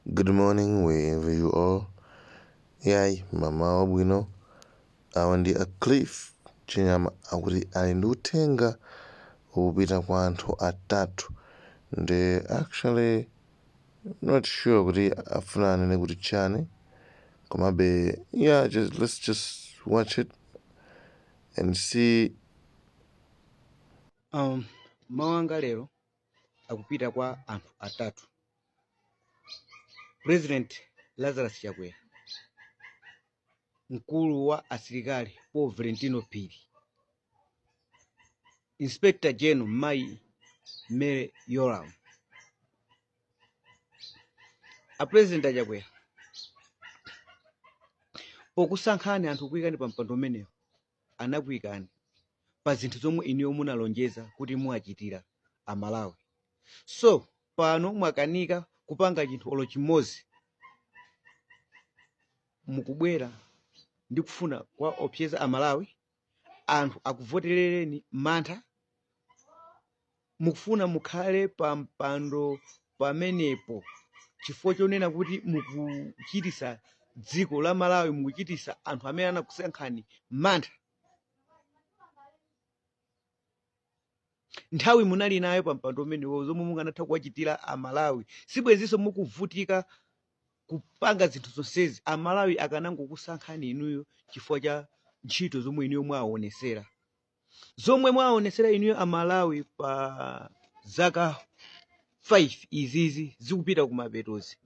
Good morning, wherever you are. Yai, mama wabwino. Awandi a cliff. Chinyama akuti ali ndi uthenga wopita kwa anthu atatu. Nde actually not sure kuti afuna anene kuti chani. Komabe, yeah, let's just watch it and see. Mawu anga lero akupita kwa anthu atatu. President Lazarus Chakwera, mkulu wa asilikali Paul Valentino Phiri, Inspector General Mai Mere Yoram. A President Chakwera, pokusankhani anthu kuyikani pa mpando umenewo anakuyikani pa zinthu zomwe iniyo munalonjeza kuti muachitira Amalawi. So pano mwakanika kupanga chinthu olo chimodzi, mukubwera ndi kufuna kwa opseza Amalawi, anthu akuvoterereni mantha, mukufuna mukhale pa mpando pamenepo chifukwa chonena kuti mukuchitisa dziko la Malawi, mukuchitisa anthu amene anakusankhani mantha. Nthawi munali nayo pa mpando umenewo zomwe munganatha kuwachitira Amalawi, sibwezinso mukuvutika kupanga zinthu zonsezi. Amalawi akanangokusankhani inuyo chifukwa cha ntchito zomwe inuyo mwaonesera. Zomwe mwaonesera inuyo Amalawi pa zaka 5 izizi zikupita kumapetozi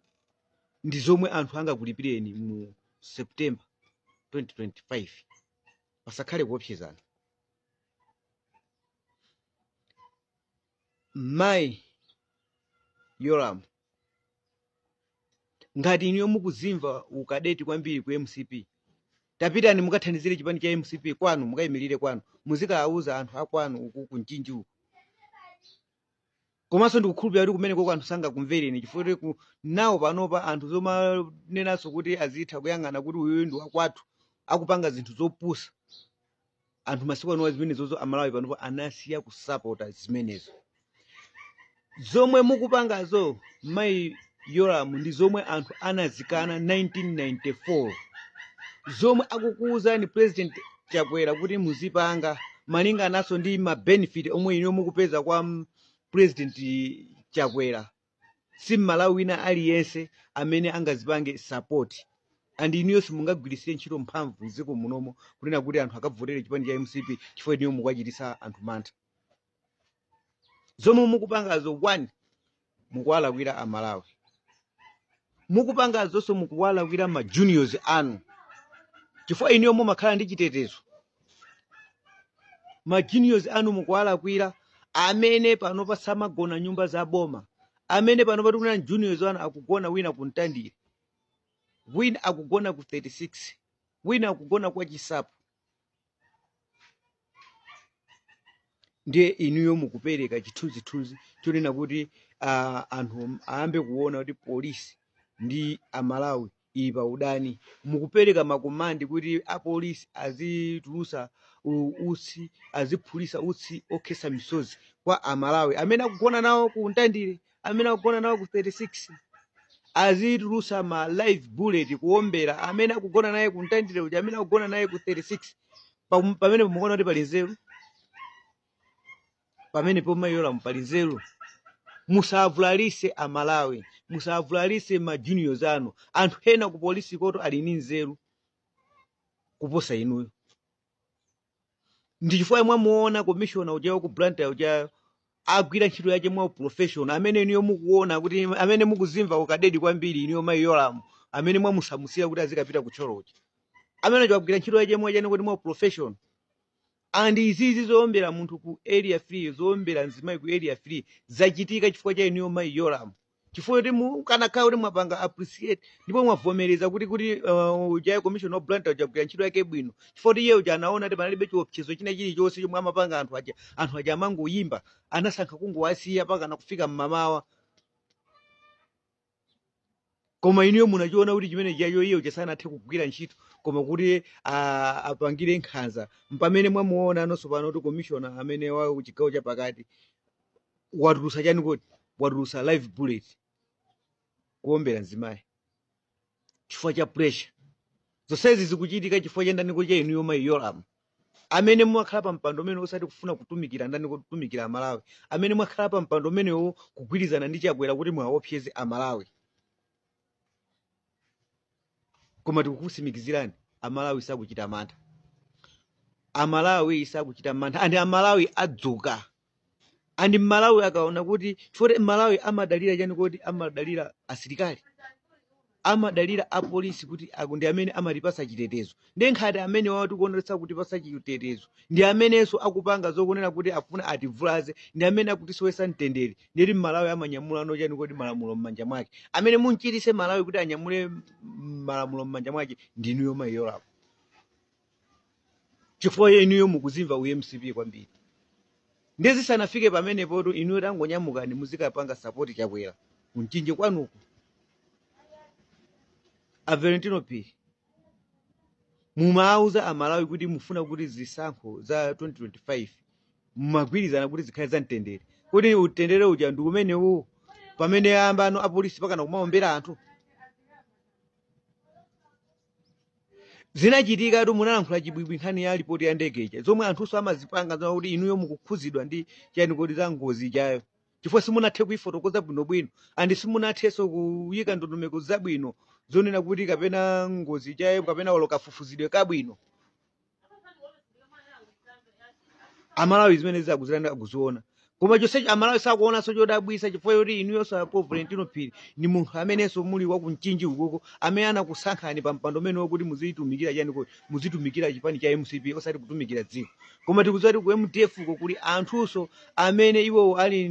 ndi zomwe anthu angakulipireni mu September 2025. Pasakhale kuopsezana. Mai Yoram, ngati iniyo mukuzimva ukadeti kwambiri ku MCP, tapitani mukathandizire chipani cha MCP kwanu, mukayimirire kwanu, muzikauza anthu akwanu uku kunchinji uku. Komanso ndikukhulupirira kuti kumeneko anthu sangakumvereni chifukwa nawo panopa anthu zomanenanso kuti azitha kuyang'ana kuti uyu ndi wakwathu akupanga zinthu zopusa. Anthu masiku ano zimenezozo Amalawi panopa anasiya kusapota zimenezo. Zomwe mukupangazo Mai Yoram ndi zomwe anthu anazikana 1994. Zomwe akukuuzani President Chakwera kuti muzipanga malinga naso ndi ma benefit omwe iniyo mukupeza kwa President Chakwera. Si Malawi wina aliyense amene angazipange support. And iniyo simungagwirisire ntchito mphamvu m'dziko munomo kunena kuti anthu akavotere chipani cha MCP chifukwa iniyo mukuwachitisa anthu mantha. Zomwe mukupangazo 1 mukuwalakwira Amalawi. Mukupangazonso mukuwalakwira ma juniors anu. Chifukwa iniyo mumakhala ndi chitetezo. Ma juniors anu mukuwalakwira amene panopa samagona nyumba za boma. Amene panopa tikunena juniors anu akugona wina ku Mtandire, wina akugona ku 36, wina akugona kwa Chisapo. Ndiye inuyo mukupereka chithunzithunzi chonena kuti anthu ayambe kuona kuti polisi ndi Amalawi ili pa udani. Mukupereka makomandi kuti apolisi azitulusa utsi, aziphulisa utsi okhesa misozi kwa Amalawi amene akugona nawo ku Mtandire, amene akugona nawo ku 36. Azitulusa ma live bullet kuombera amene akugona naye ku Mtandire uja, amene akugona naye ku 36. Pamene mukuona kuti pali nzeru, pamene Mai Yoram pali nzeru. Musavularise Amalawi, musavularise ma juniors anu. Anthu ena ku polisi koto ali ndi nzeru kuposa inuyo. Ndi chifukwa mwamuona commissioner uja ku Blantyre uja agwira ntchito yake mwa professional, amene iniyo mukuona kuti amene mukuzimva ukadedi kwambiri iniyo Mai Yoram, amene mwamusamusira kuti azikapita ku Cholochi, amene agwira ntchito yake kuti mwa professional. And izizi zowombera munthu ku area free, zowombera nzimayi ku area free zachitika chifukwa cha iniyo Mai Yoram. Chifukwa kuti mukanakhala kuti mwapanga appreciate ndipo mwavomereza kuti uja commissioner wa Blantyre ujagwira ntchito yake bwino, chifukwa kuti iye uja anaona kuti panalibe chiopsezo china chilichonse chomwe amapanga anthu aja amangoyimba, anasankha kungowasiya pakana kufika mmamawa. Koma iniyo munachiona kuti chimene chayo iye uja sanathe kugwira ntchito, koma kuti apangire nkhanza. Mpamene mwamuona anonso pano kuti commissioner amene wa kuchigawo cha pakati watulusa chani kuti watulusa live bullet. kuombera mzimayi chifukwa cha pressure. Zonsezi zikuchitika chifukwa cha ndani cha inuyo mayi Yoramu amene mwakhala pa mpando umene osati kufuna kutumikira ndani kutumikira Amalawi, amene mwakhala pa mpando umenewo kugwirizana ndi Chakwera kuti mwaopseze Amalawi. Koma tikukusimikizirani Amalawi sakuchita mantha, Amalawi sakuchita mantha, andi Amalawi adzuka, andi Malawi akaona kuti chifukwa Malawi amadalira chani kuti amadalira asilikali, amadalira apolisi kuti ndi amene amatipasa chitetezo. Ndi nkhati amene watu kuonetsa kuti pasa chitetezo ndi amenenso akupanga zokonera kuti afuna ativulaze, ndi amene akutisowesa mtendere. Ndiri Malawi amanyamula no chani kuti malamulo m'manja mwake, amene munchiritse Malawi kuti anyamule malamulo m'manja mwake ndi inuyo mayi Yoramu. Chifukwa inuyo mukuzimva UMCP kwambiri. Ndezi sanafike pamenepo tu inuyo tangonyamukani muzikapanga support Chakwera mchinje kwanuku. A Valentino P mumauza Amalawi kuti mufuna kuti zisankho za 2025 mumagwirizana kuti zikhale za mtendere, kuti utendere uja ndi umenewo pamene ambano apolisi pakana kumaombera anthu. Zinachitika tu munalankhula chibwibwi nkhani ya ripoti ya ndegeja zomwe anthuso amazipanga za kuti inuyo mukukhuzidwa ndi chani kuti za ngozi chayo, chifukwa simunathe kuifotokoza bwinobwino andi simunathenso kuyika ndondomeko zabwino zonena kuti kapena ngozi chayo kapena walo kafufuzidwe kabwino. Amalawi zimene zakuzilanda akuziona, koma chonsecho Amalawi sakuonanso chodabwisa chifukwa yoti inuyo sapo Valentino Phiri ni munthu amenenso muli wa kumchinji ukoko amene anakusankhani pa mpando umene wokuti muzitumikira chani kuti muzitumikira chipani cha MCP osati kutumikira dziko. Koma tikuzati ku MDF uko kuli anthuso amene iwo ali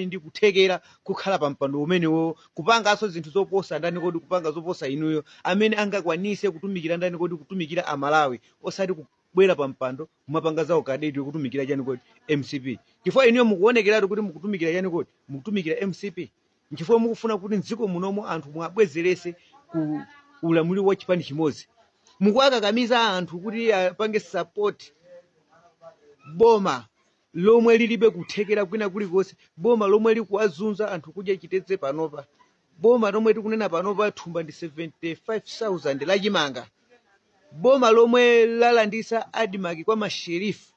ndi kuthekera kukhala pa mpando umenewo kupanganso zinthu zoposa ndani kodi kupanga zoposa inuyo amene angakwanise kutumikira ndani kodi kutumikira Amalawi osati bwera pa mpando mumapanga zawo kadedi kutumikira chani kodi MCP. Chifukwa inuyo mukuonekeratu kuti mukutumikira chani kodi mukutumikira MCP, nchifukwa mukufuna kuti mdziko munomo anthu mwabwezerese ku ulamuliro wa chipani chimodzi. Mukuakakamiza anthu kuti apange support boma lomwe lilibe kuthekera kwina kulikonse, boma lomwe likuwazunza anthu kudya chitetse panopa, boma lomwe tikunena panopa thumba ndi 75,000 lachimanga, boma lomwe lalandisa Adimaki kwa masherifu.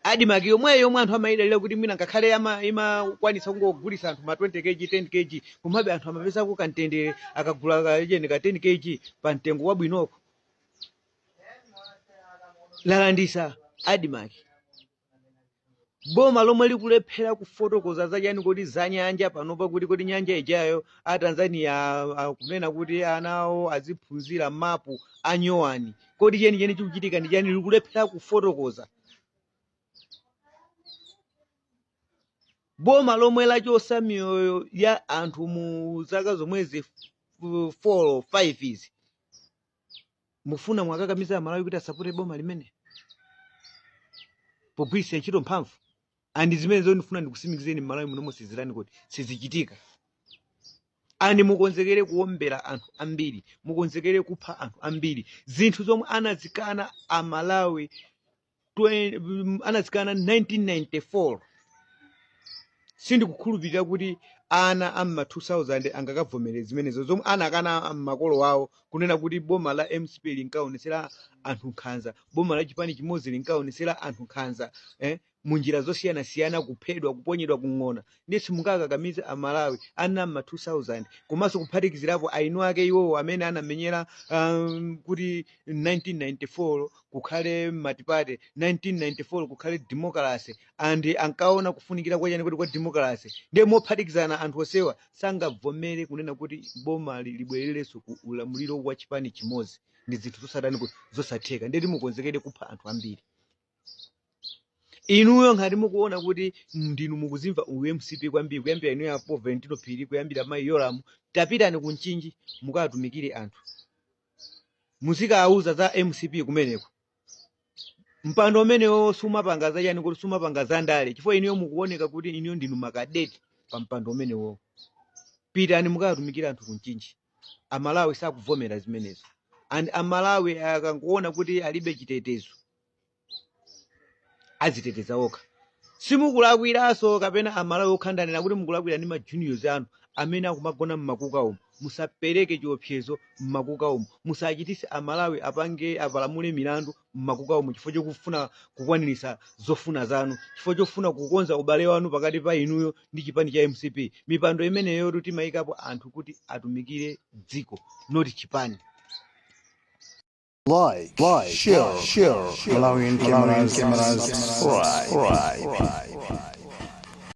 Adimaki yomwe anthu amayidalira kuti mwina ngakhale imakwanisa kungogulisa anthu ma 20 kg 10 kg komabe anthu amapeza ku kantendere akagula kacheni ka 10 kg pa mtengo wabwinoko. Lalandisa Adimaki, boma lomwe likulephera kufotokoza za chani kuti za nyanja panopa kuti nyanja ijayo a Tanzania kunena kuti anawo aziphunzira mapu a nyowani, kodi cheni chikuchitika ndi chani likulephera kufotokoza. Boma lomwe lachosa miyoyo ya anthu mu zaka zomwezi 4 or 5 izi mufuna mwakakamiza Amalawi kuti asapute boma limene pogwiritsa ntchito mphamvu. Andi zimene ndifuna ndikusimikizeni Malawi munomo sizilani kuti sizichitika. Andi mukonzekere kuombera anthu ambiri, mukonzekere kupha anthu ambiri. Zinthu zomwe anazikana Amalawi anazikana 1994 sindikukhulupirira kuti ana amma 2000 angakavomereza zimenezo zomwe anakana makolo wawo kunena kuti boma la MCP linkaonesera anthu nkhanza, boma la chipani chimodzi linkaonesera anthu nkhanza munjira zosiyana-siyana, kuphedwa, kuponyedwa kung'ona. Ndisi mungakakamiza Amalawi anamma 2000 komanso kuphatikizirapo ainu ake iwowo amene anamenyera kuti 1994 kukhale matipate, 1994 kukhale democracy, andi ankaona kufunikira kwa chani kuti kwa democracy. Ndiye mophatikizana anthu osewa sangavomere kunena kuti boma libwerereso ku ulamuliro wa chipani chimodzi. Ndi zinthu zosadani kuti zosatheka, ndeti mukonzekere kupha anthu ambiri. Inuyo ngati mukuona kuti ndinu mukuzimva UMCP kwambiri kuyambira inuyo apo Valentino Phiri kuyambira mayi Yoramu, tapitani kunchinji mukatumikire anthu. Muzikauza za MCP kumeneko. Mpando umenewo sumapanga za chani kuti sumapanga za ndale, chifukwa inuyo mukuoneka kuti inuyo ndinu makadeti pa mpando umenewo. Pitani mukatumikira anthu kunchinji. Amalawi sakuvomera zimenezo. And Amalawi akangoona kuti alibe chitetezo aziteteza okha. Simukulakwiraso kapena Amalawi okhandanira kuti mukulakwira ndi ma juniors anu. amene akumagona mmakuka umu musapereke chiopsezo mmakuka umu, musachitise amalawi apalamule milandu mmakuka umu chifukwa chokufuna kukwanirisa zofuna zanu, chifukwa chofuna kukonza ubale wanu pakati pa inuyo ndi chipani cha MCP. Mipando imeneyo kuti mayikapo anthu kuti atumikire dziko not chipani. Like, share, Malawian Cameras, right.